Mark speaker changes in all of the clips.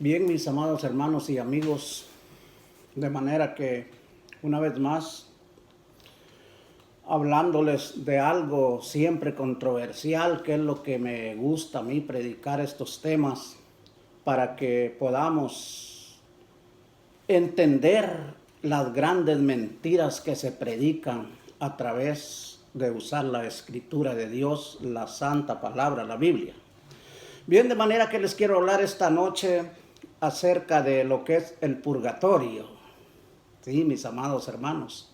Speaker 1: Bien, mis amados hermanos y amigos, de manera que una vez más, hablándoles de algo siempre controversial, que es lo que me gusta a mí predicar estos temas, para que podamos entender las grandes mentiras que se predican a través de usar la escritura de Dios, la santa palabra, la Biblia. Bien, de manera que les quiero hablar esta noche acerca de lo que es el purgatorio. Sí, mis amados hermanos.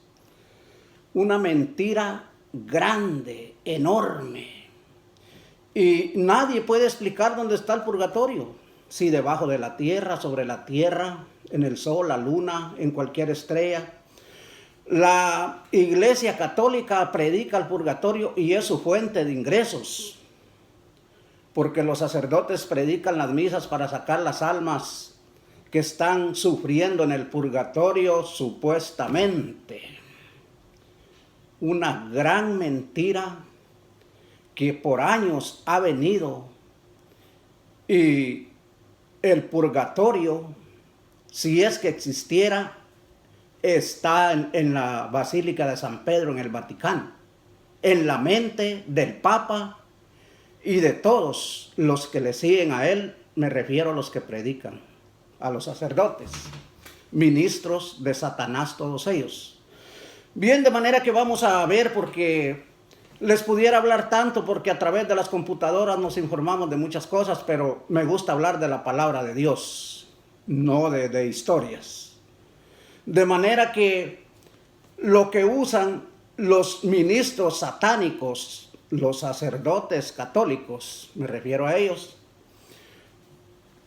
Speaker 1: Una mentira grande, enorme. Y nadie puede explicar dónde está el purgatorio. Si debajo de la tierra, sobre la tierra, en el sol, la luna, en cualquier estrella. La Iglesia Católica predica el purgatorio y es su fuente de ingresos, porque los sacerdotes predican las misas para sacar las almas que están sufriendo en el purgatorio supuestamente. Una gran mentira que por años ha venido, y el purgatorio, si es que existiera, está en la Basílica de San Pedro en el Vaticano, en la mente del Papa y de todos los que le siguen a él. Me refiero a los que predican, a los sacerdotes, ministros de Satanás, todos ellos. Bien, de manera que vamos a ver, porque les pudiera hablar tanto, porque a través de las computadoras nos informamos de muchas cosas, pero me gusta hablar de la palabra de Dios, no de historias. De manera que lo que usan los ministros satánicos, los sacerdotes católicos, me refiero a ellos,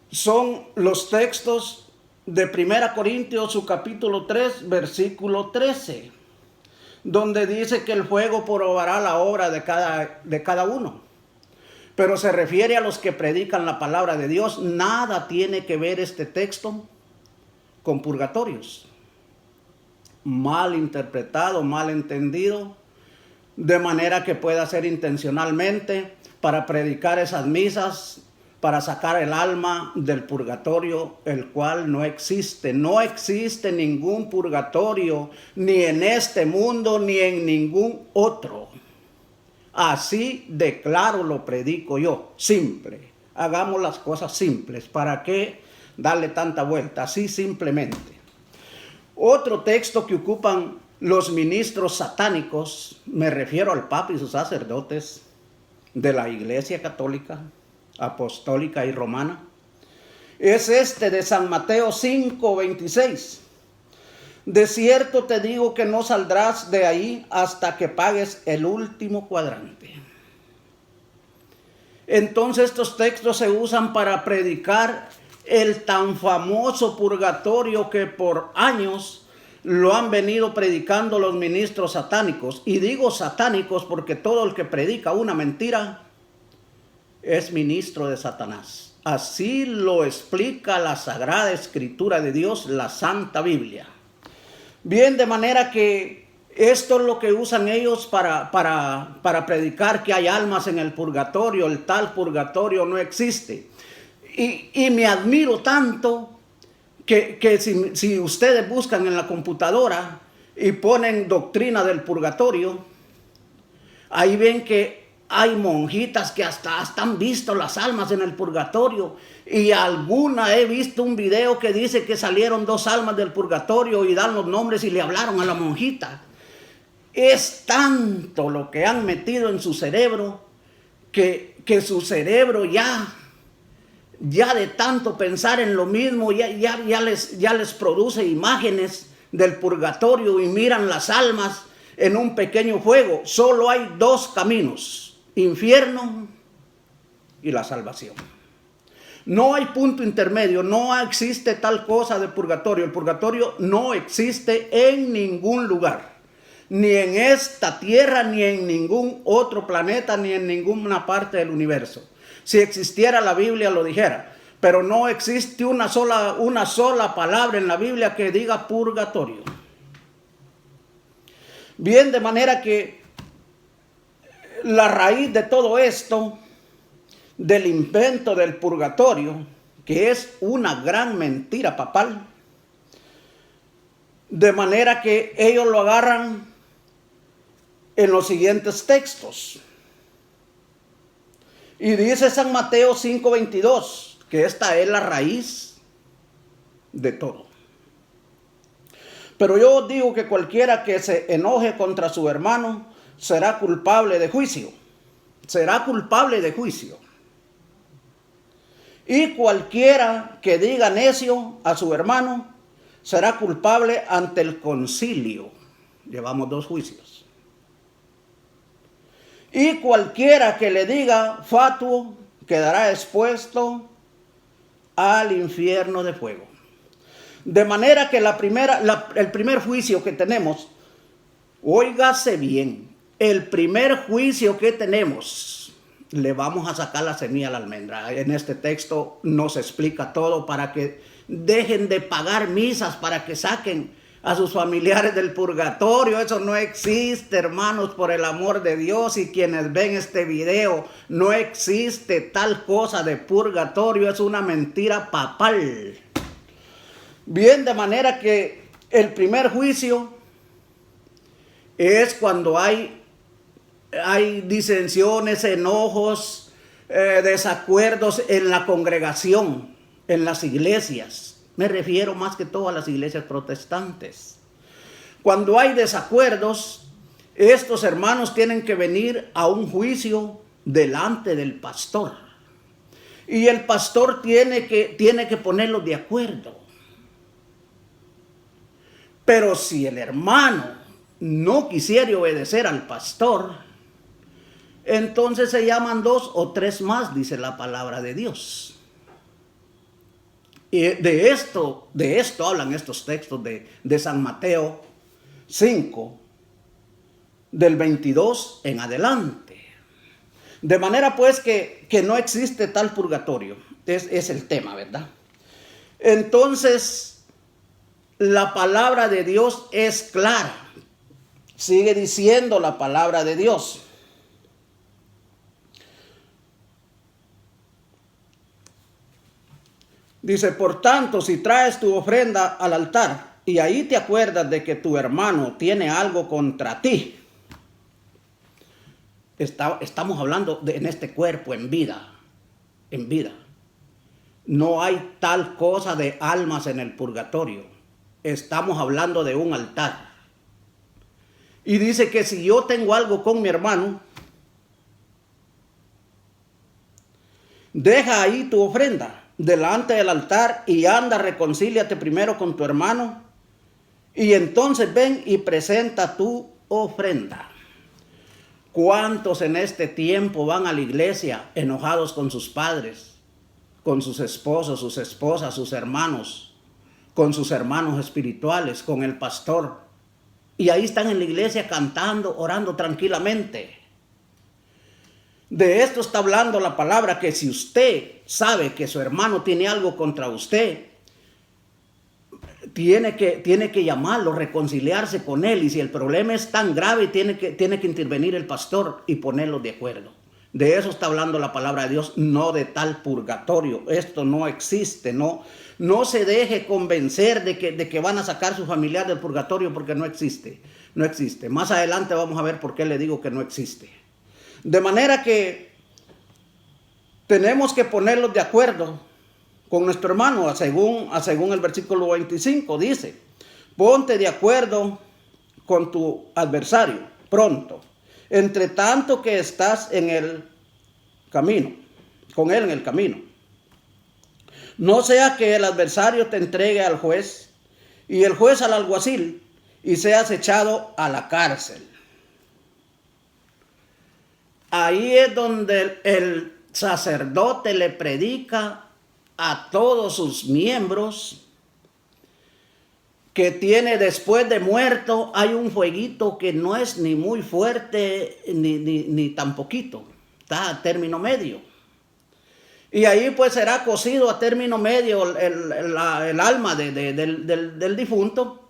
Speaker 1: son los textos de 1 Corintios, su capítulo 3, versículo 13, donde dice que el fuego probará la obra de cada uno. Pero se refiere a los que predican la palabra de Dios. Nada tiene que ver este texto con purgatorios. Mal interpretado, mal entendido, de manera que pueda ser intencionalmente para predicar esas misas, para sacar el alma del purgatorio, el cual no existe. No existe ningún purgatorio, ni en este mundo, ni en ningún otro. Así de claro lo predico yo, simple. Hagamos las cosas simples. ¿Para qué darle tanta vuelta? Así simplemente. Otro texto que ocupan los ministros satánicos, me refiero al Papa y sus sacerdotes de la Iglesia Católica, Apostólica y Romana, es este de San Mateo 5:26. De cierto te digo que no saldrás de ahí hasta que pagues el último cuadrante. Entonces estos textos se usan para predicar el tan famoso purgatorio que por años lo han venido predicando los ministros satánicos. Y digo satánicos porque todo el que predica una mentira es ministro de Satanás. Así lo explica la Sagrada Escritura de Dios, la Santa Biblia. Bien, de manera que esto es lo que usan ellos para predicar que hay almas en el purgatorio. El tal purgatorio no existe. Y me admiro tanto que si ustedes buscan en la computadora y ponen doctrina del purgatorio, ahí ven que hay monjitas que hasta han visto las almas en el purgatorio, y alguna he visto un video que dice que salieron 2 almas del purgatorio y dan los nombres y le hablaron a la monjita. Es tanto lo que han metido en su cerebro que su cerebro ya de tanto pensar en lo mismo, ya les produce imágenes del purgatorio y miran las almas en un pequeño fuego. Solo hay 2 caminos: infierno y la salvación. No hay punto intermedio, no existe tal cosa de purgatorio. El purgatorio no existe en ningún lugar, ni en esta tierra, ni en ningún otro planeta, ni en ninguna parte del universo. Si existiera, la Biblia lo dijera, pero no existe una sola palabra en la Biblia que diga purgatorio. Bien, de manera que la raíz de todo esto, del invento del purgatorio, que es una gran mentira papal. De manera que ellos lo agarran en los siguientes textos. Y dice San Mateo 5:22, que esta es la raíz de todo. Pero yo os digo que cualquiera que se enoje contra su hermano será culpable de juicio. Será culpable de juicio. Y cualquiera que diga necio a su hermano será culpable ante el concilio. Llevamos 2 juicios. Y cualquiera que le diga fatuo quedará expuesto al infierno de fuego. De manera que el primer juicio que tenemos, óigase bien, el primer juicio que tenemos, le vamos a sacar la semilla a la almendra. En este texto nos explica todo para que dejen de pagar misas, para que saquen a sus familiares del purgatorio. Eso no existe, hermanos, por el amor de Dios. Y quienes ven este video, no existe tal cosa de purgatorio, es una mentira papal. Bien, de manera que el primer juicio es cuando hay disensiones, enojos, desacuerdos en la congregación, en las iglesias. Me refiero más que todo a las iglesias protestantes. Cuando hay desacuerdos, estos hermanos tienen que venir a un juicio delante del pastor. Y el pastor tiene que ponerlos de acuerdo. Pero si el hermano no quisiera obedecer al pastor, entonces se llaman 2 o 3 más, dice la palabra de Dios. Y de esto hablan estos textos de San Mateo 5, del 22 en adelante. De manera pues que no existe tal purgatorio. Es el tema, ¿verdad? Entonces, la palabra de Dios es clara. Sigue diciendo la palabra de Dios. Dice, por tanto, si traes tu ofrenda al altar y ahí te acuerdas de que tu hermano tiene algo contra ti. Estamos hablando en este cuerpo, en vida. En vida. No hay tal cosa de almas en el purgatorio. Estamos hablando de un altar. Y dice que si yo tengo algo con mi hermano, deja ahí tu ofrenda delante del altar y anda, reconcíliate primero con tu hermano y entonces ven y presenta tu ofrenda. ¿Cuántos en este tiempo van a la iglesia enojados con sus padres, con sus esposos, sus esposas, sus hermanos, con sus hermanos espirituales, con el pastor? Y ahí están en la iglesia cantando, orando tranquilamente. De esto está hablando la palabra, que si usted sabe que su hermano tiene algo contra usted, tiene que llamarlo, reconciliarse con él. Y si el problema es tan grave, tiene que intervenir el pastor y ponerlos de acuerdo. De eso está hablando la palabra de Dios, no de tal purgatorio. Esto no existe, no se deje convencer de que van a sacar a su familiar del purgatorio, porque no existe, no existe. Más adelante vamos a ver por qué le digo que no existe. De manera que tenemos que ponerlos de acuerdo con nuestro hermano, según el versículo 25 dice, ponte de acuerdo con tu adversario pronto, entre tanto que estás en el camino, con él en el camino. No sea que el adversario te entregue al juez y el juez al alguacil y seas echado a la cárcel. Ahí es donde el sacerdote le predica a todos sus miembros que tiene después de muerto, hay un fueguito que no es ni muy fuerte ni tan poquito, está a término medio. Y ahí pues será cocido a término medio el alma del difunto.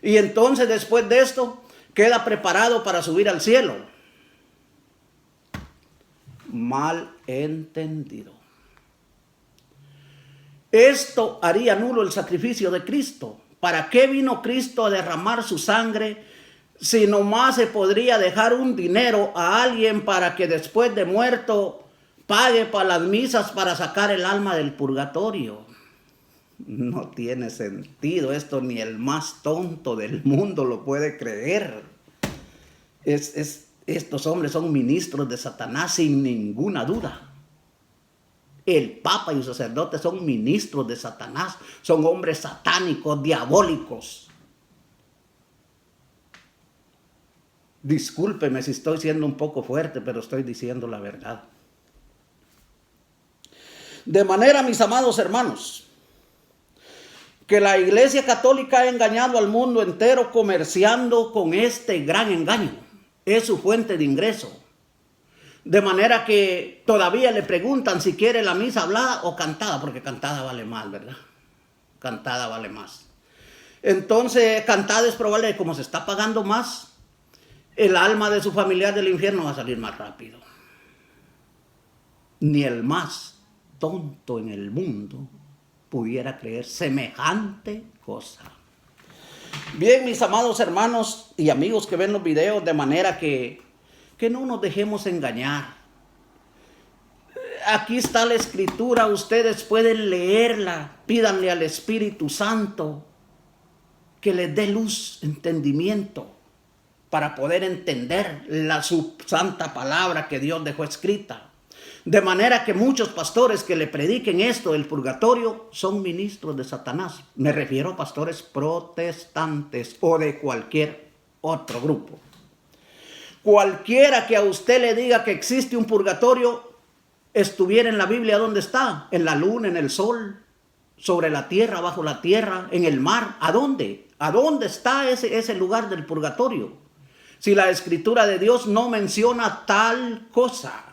Speaker 1: Y entonces después de esto queda preparado para subir al cielo. Mal entendido. Esto haría nulo el sacrificio de Cristo. ¿Para qué vino Cristo a derramar su sangre si nomás se podría dejar un dinero a alguien para que después de muerto pague para las misas para sacar el alma del purgatorio? No tiene sentido esto, ni el más tonto del mundo lo puede creer. Estos hombres son ministros de Satanás sin ninguna duda. El Papa y los sacerdotes son ministros de Satanás, son hombres satánicos, diabólicos. Discúlpeme si estoy siendo un poco fuerte, pero estoy diciendo la verdad. De manera, mis amados hermanos, que la Iglesia Católica ha engañado al mundo entero comerciando con este gran engaño. Es su fuente de ingreso. De manera que todavía le preguntan si quiere la misa hablada o cantada, porque cantada vale más, ¿verdad? Cantada vale más. Entonces, cantada es probable que como se está pagando más, el alma de su familiar del infierno va a salir más rápido. Ni el más tonto en el mundo pudiera creer semejante cosa. Bien, mis amados hermanos y amigos que ven los videos, de manera que no nos dejemos engañar. Aquí está la escritura, ustedes pueden leerla, pídanle al Espíritu Santo que les dé luz, entendimiento, para poder entender su santa palabra que Dios dejó escrita. De manera que muchos pastores que le prediquen esto del purgatorio son ministros de Satanás. Me refiero a pastores protestantes o de cualquier otro grupo. Cualquiera que a usted le diga que existe un purgatorio, estuviera en la Biblia, ¿dónde está? En la luna, en el sol, sobre la tierra, bajo la tierra, en el mar. ¿A dónde? ¿A dónde está ese lugar del purgatorio? Si la escritura de Dios no menciona tal cosa.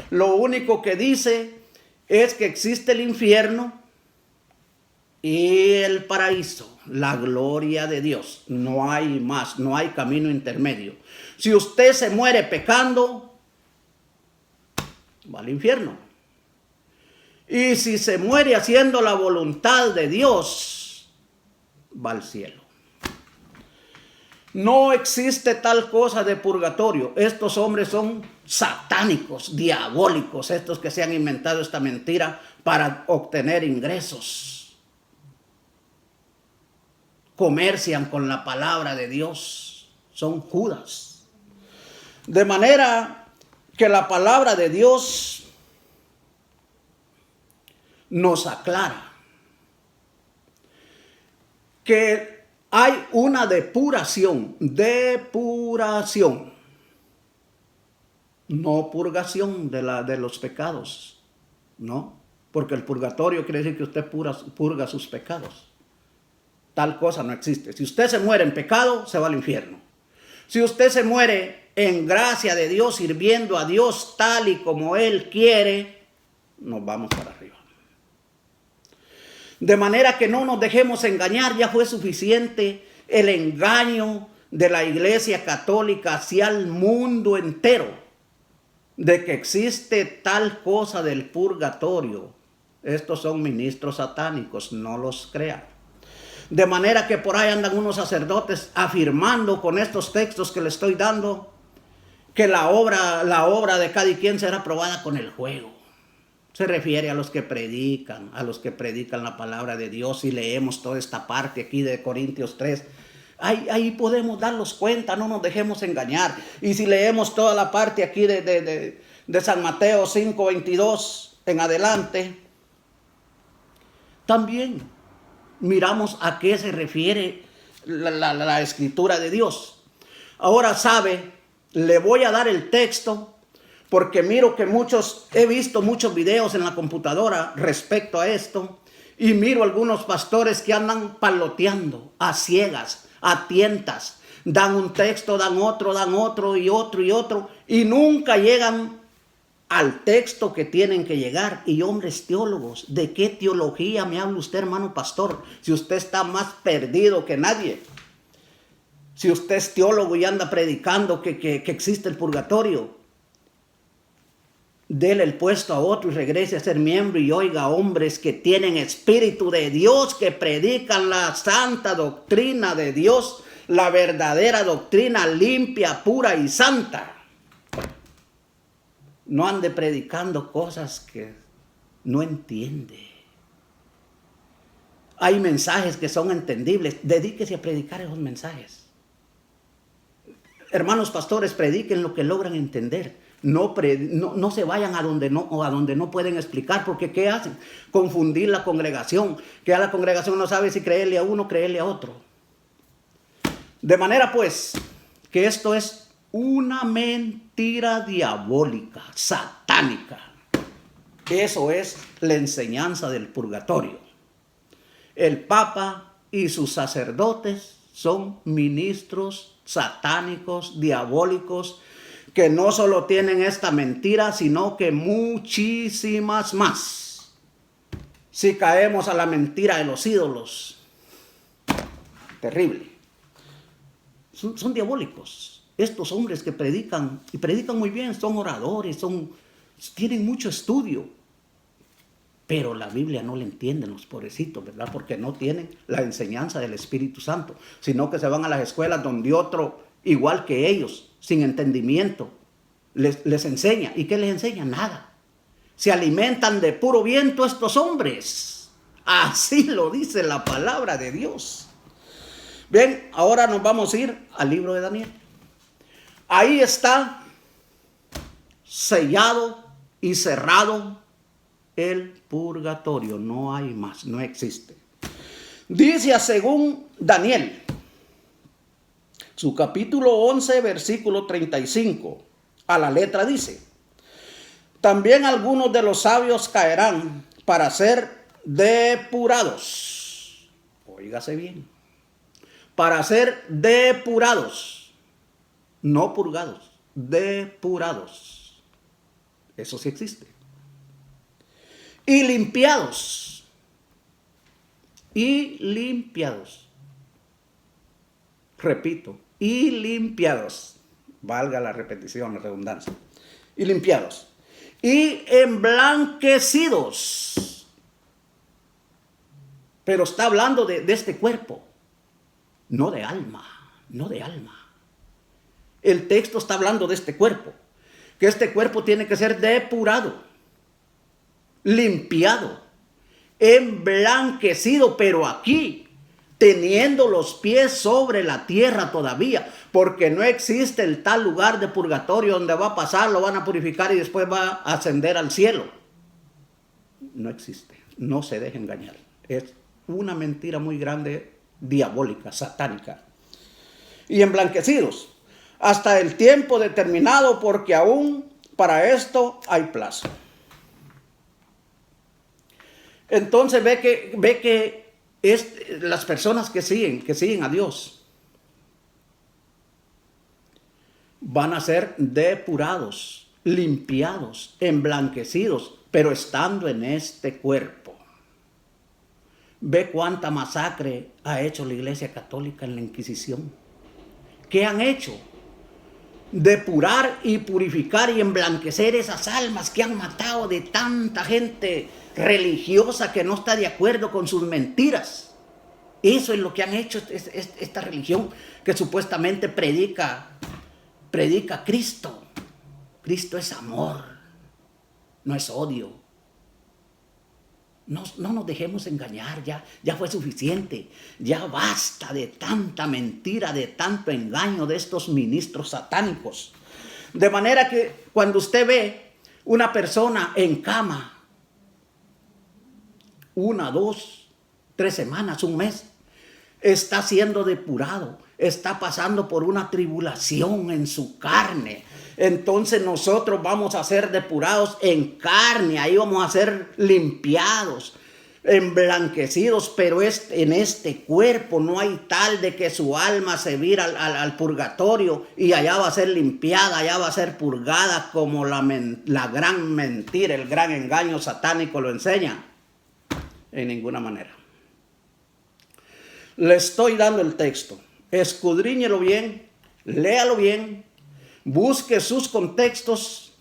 Speaker 1: Lo único que dice es que existe el infierno y el paraíso, la gloria de Dios. No hay más, no hay camino intermedio. Si usted se muere pecando, va al infierno. Y si se muere haciendo la voluntad de Dios, va al cielo. No existe tal cosa de purgatorio. Estos hombres son satánicos, diabólicos, estos que se han inventado esta mentira para obtener ingresos. Comercian con la palabra de Dios. Son Judas. De manera que la palabra de Dios nos aclara que hay una depuración, no purgación de los pecados, no, porque el purgatorio quiere decir que usted purga sus pecados. Tal cosa no existe. Si usted se muere en pecado, se va al infierno. Si usted se muere en gracia de Dios, sirviendo a Dios tal y como Él quiere, nos vamos para arriba. De manera que no nos dejemos engañar, ya fue suficiente el engaño de la Iglesia Católica hacia el mundo entero, de que existe tal cosa del purgatorio. Estos son ministros satánicos, no los crean. De manera que por ahí andan unos sacerdotes afirmando con estos textos que le estoy dando que la obra de cada quien será probada con el fuego. Se refiere a los que predican la palabra de Dios. Y leemos toda esta parte aquí de Corintios 3. Ahí podemos darnos cuenta, no nos dejemos engañar. Y si leemos toda la parte aquí de San Mateo 5:22 en adelante, también miramos a qué se refiere la escritura de Dios. Ahora le voy a dar el texto, porque miro que he visto muchos videos en la computadora respecto a esto, y miro algunos pastores que andan paloteando a ciegas, a tientas, dan un texto, dan otro y otro, y nunca llegan al texto que tienen que llegar. Y hombres teólogos, ¿de qué teología me habla usted, hermano pastor? Si usted está más perdido que nadie. Si usted es teólogo y anda predicando que existe el purgatorio. Dele el puesto a otro y regrese a ser miembro y oiga hombres que tienen espíritu de Dios, que predican la santa doctrina de Dios, la verdadera doctrina limpia, pura y santa. No ande predicando cosas que no entiende. Hay mensajes que son entendibles. Dedíquese a predicar esos mensajes. Hermanos pastores, prediquen lo que logran entender. No se vayan a donde no pueden explicar, porque ¿qué hacen? Confundir la congregación, que a la congregación no sabe si creerle a uno o creerle a otro. De manera pues que esto es una mentira diabólica, satánica. Eso es la enseñanza del purgatorio. El Papa y sus sacerdotes son ministros satánicos, diabólicos, que no solo tienen esta mentira, sino que muchísimas más. Si caemos a la mentira de los ídolos, terrible. Son diabólicos. Estos hombres que predican, y predican muy bien, son oradores, tienen mucho estudio. Pero la Biblia no la entienden los pobrecitos, ¿verdad? Porque no tienen la enseñanza del Espíritu Santo, sino que se van a las escuelas donde otro, igual que ellos, sin entendimiento, les enseña. ¿Y qué les enseña? Nada. Se alimentan de puro viento estos hombres. Así lo dice la palabra de Dios. Bien, ahora nos vamos a ir al libro de Daniel. Ahí está sellado y cerrado el purgatorio. No hay más, no existe. Dice según Daniel, su capítulo 11, versículo 35, a la letra dice: también algunos de los sabios caerán para ser depurados. Óigase bien. Para ser depurados, no purgados, depurados. Eso sí existe. Y limpiados. Y limpiados. Repito, y limpiados. Valga la repetición, la redundancia. Y limpiados. Y emblanquecidos. Pero está hablando de este cuerpo. No de alma, no de alma. El texto está hablando de este cuerpo. Que este cuerpo tiene que ser depurado, limpiado, emblanquecido, pero aquí, teniendo los pies sobre la tierra todavía, porque no existe el tal lugar de purgatorio donde va a pasar, lo van a purificar y después va a ascender al cielo. No existe, no se deje engañar. Es una mentira muy grande, diabólica, satánica. Y emblanquecidos hasta el tiempo determinado, porque aún para esto hay plazo. Entonces ve que las personas que siguen a Dios van a ser depurados, limpiados, emblanquecidos, pero estando en este cuerpo. Ve cuánta masacre ha hecho la Iglesia Católica en la Inquisición. ¿Qué han hecho? Depurar y purificar y emblanquecer esas almas que han matado de tanta gente religiosa que no está de acuerdo con sus mentiras. Eso es lo que han hecho esta religión que supuestamente predica Cristo. Cristo es amor, no es odio. No nos dejemos engañar, ya fue suficiente. Ya basta de tanta mentira, de tanto engaño de estos ministros satánicos. De manera que cuando usted ve una persona en cama, 1, 2, 3 semanas, un mes, está siendo depurado, está pasando por una tribulación en su carne. Entonces nosotros vamos a ser depurados en carne, ahí vamos a ser limpiados, emblanquecidos, pero en este cuerpo no hay tal de que su alma se vira al purgatorio y allá va a ser limpiada, allá va a ser purgada como la gran mentira, el gran engaño satánico lo enseña. En ninguna manera. Le estoy dando el texto. Escudriñelo bien, léalo bien, busque sus contextos,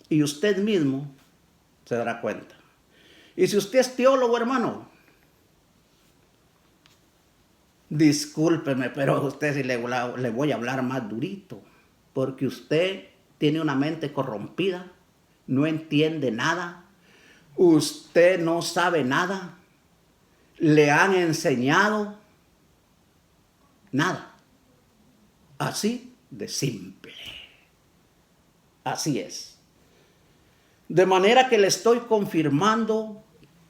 Speaker 1: y usted mismo se dará cuenta. Y si usted es teólogo, hermano, discúlpeme, pero a usted sí le voy a hablar más durito, porque usted tiene una mente corrompida, no entiende nada, usted no sabe nada, le han enseñado nada. Así de simple. Así es. De manera que le estoy confirmando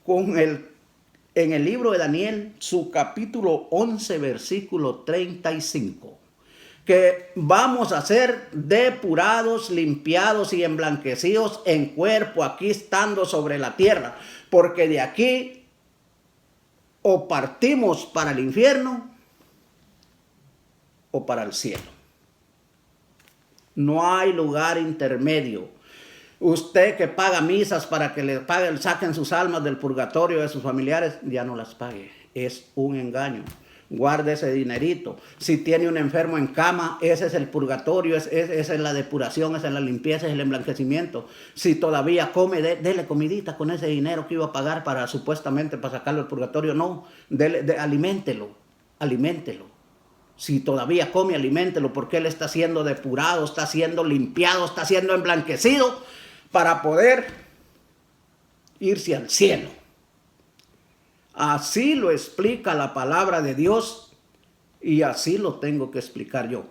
Speaker 1: en el libro de Daniel, su capítulo 11, versículo 35, que vamos a ser depurados, limpiados y emblanquecidos en cuerpo, aquí estando sobre la tierra, porque de aquí o partimos para el infierno o para el cielo. No hay lugar intermedio. Usted que paga misas para que le saquen sus almas del purgatorio de sus familiares, ya no las pague. Es un engaño. Guarde ese dinerito. Si tiene un enfermo en cama, ese es el purgatorio, esa es la depuración, esa es la limpieza, es el emblanquecimiento. Si todavía come, dele comidita con ese dinero que iba a pagar supuestamente para sacarlo del purgatorio. No, aliméntelo. Si todavía come, aliméntelo, porque él está siendo depurado, está siendo limpiado, está siendo emblanquecido para poder irse al cielo. Así lo explica la palabra de Dios y así lo tengo que explicar yo.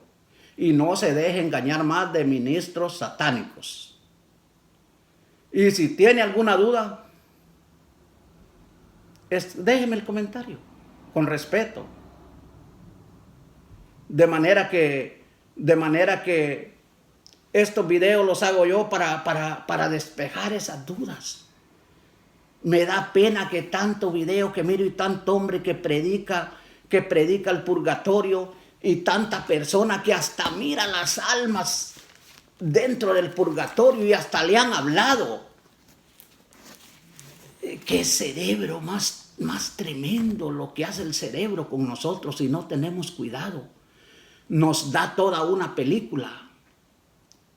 Speaker 1: Y no se deje engañar más de ministros satánicos. Y si tiene alguna duda, déjeme el comentario, con respeto. De manera que estos videos los hago yo para despejar esas dudas. Me da pena que tanto video que miro y tanto hombre que predica el purgatorio y tanta persona que hasta mira las almas dentro del purgatorio y hasta le han hablado. Qué cerebro más tremendo lo que hace el cerebro con nosotros si no tenemos cuidado. Nos da toda una película.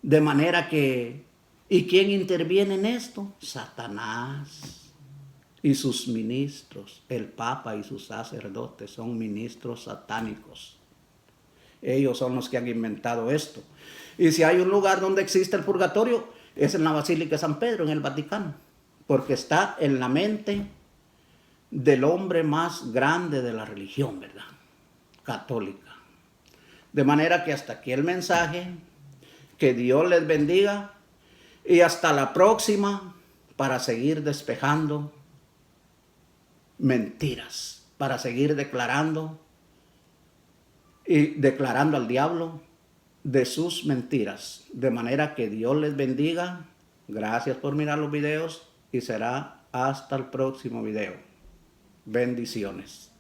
Speaker 1: De manera que, ¿y quién interviene en esto? Satanás y sus ministros. El Papa y sus sacerdotes son ministros satánicos. Ellos son los que han inventado esto. Y si hay un lugar donde existe el purgatorio, es en la Basílica de San Pedro, en el Vaticano, porque está en la mente del hombre más grande de la religión, ¿verdad? Católica. De manera que hasta aquí el mensaje. Que Dios les bendiga y hasta la próxima para seguir despejando mentiras, para seguir declarando al diablo de sus mentiras. De manera que Dios les bendiga. Gracias por mirar los videos y será hasta el próximo video. Bendiciones.